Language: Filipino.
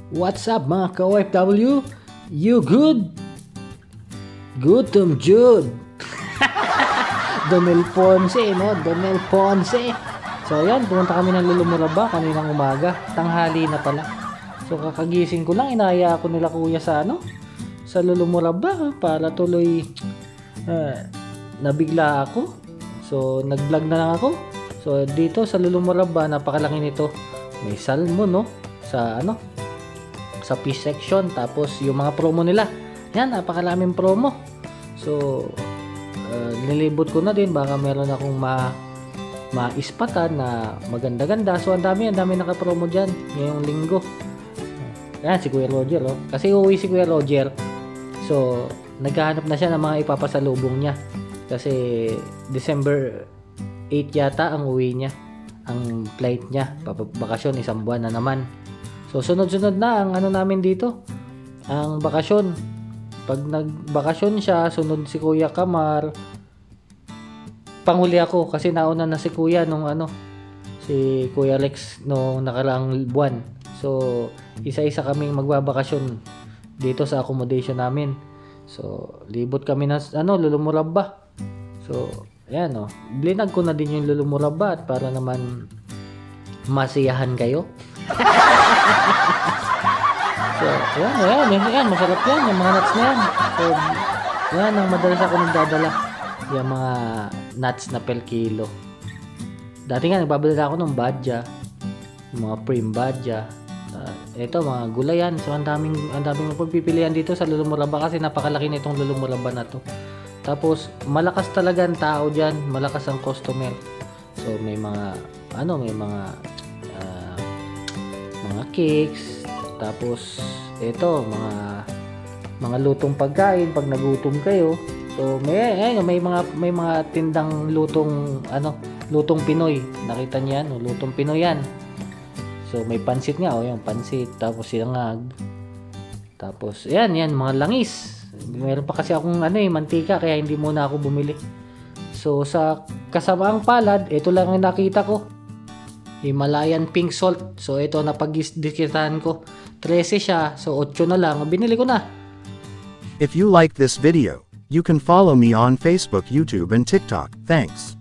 What's up mga ka-OFW? You good? Gutom Jude. Donel Ponce, no? Donel Ponce. So yan, pumunta kami ng Lulumuraba kaninang umaga. Tanghali na pala. So kakagising ko lang, inaya ako nila kuya sa sa Lulumuraba para tuloy nabigla ako. So nag-vlog na lang ako. So dito sa Lulumuraba, napakalaki nito. May salmon, no? Sa fish section, tapos yung mga promo nila. Yan, napakalaming promo. So nilibot ko na din, baka meron akong maispatan na maganda-ganda. So ang dami naka-promo dyan ngayong linggo. Yan, si Kuya Roger, oh. Kasi uuwi si Kuya Roger. So naghahanap na siya ng mga ipapasalubong niya. Kasi December 8 yata ang uwi niya. Ang flight niya, bakasyon, isang buwan na naman. So sunod-sunod na ang namin dito, ang bakasyon. Pag nagbakasyon siya, sunod si Kuya Kamar. Panghuli ako kasi nauna na si Kuya nung si Kuya Lex nung nakaraang buwan. So isa-isa kaming magbabakasyon dito sa accommodation namin. So libot kami ng Lulumuraba. So ayan, blinag ko na din yung Lulumuraba at para naman masiyahan kayo. So yan, masarap yan, yung mga nuts na yan. So yan ang madalas ako nagdadala, yung mga nuts na per kilo. Dati nga nagbabadala ako ng badja, yung mga prim badja. Ito mga gulayan. So ang daming pagpipilian dito sa Lulumuraba kasi napakalaki nitong Lulumuraba na to. Tapos malakas talaga ang tao diyan, malakas ang customer. So may mga mga cakes, tapos ito mga lutong pagkain pag nagutom kayo. So may mga tindang lutong Pinoy. Nakita niyo yan, lutong Pinoy yan. So may pansit nga, yung pansit, tapos sinangag. Tapos yan mga langis. Meron pa kasi akong mantika, kaya hindi muna ako bumili. So sa kasamaang palad, ito lang ang nakita ko. Himalayan pink salt. So ito napag-diskitahan ko. 13 siya. So 8 na lang. Binili ko na. If you like this video, you can follow me on Facebook, YouTube and TikTok. Thanks.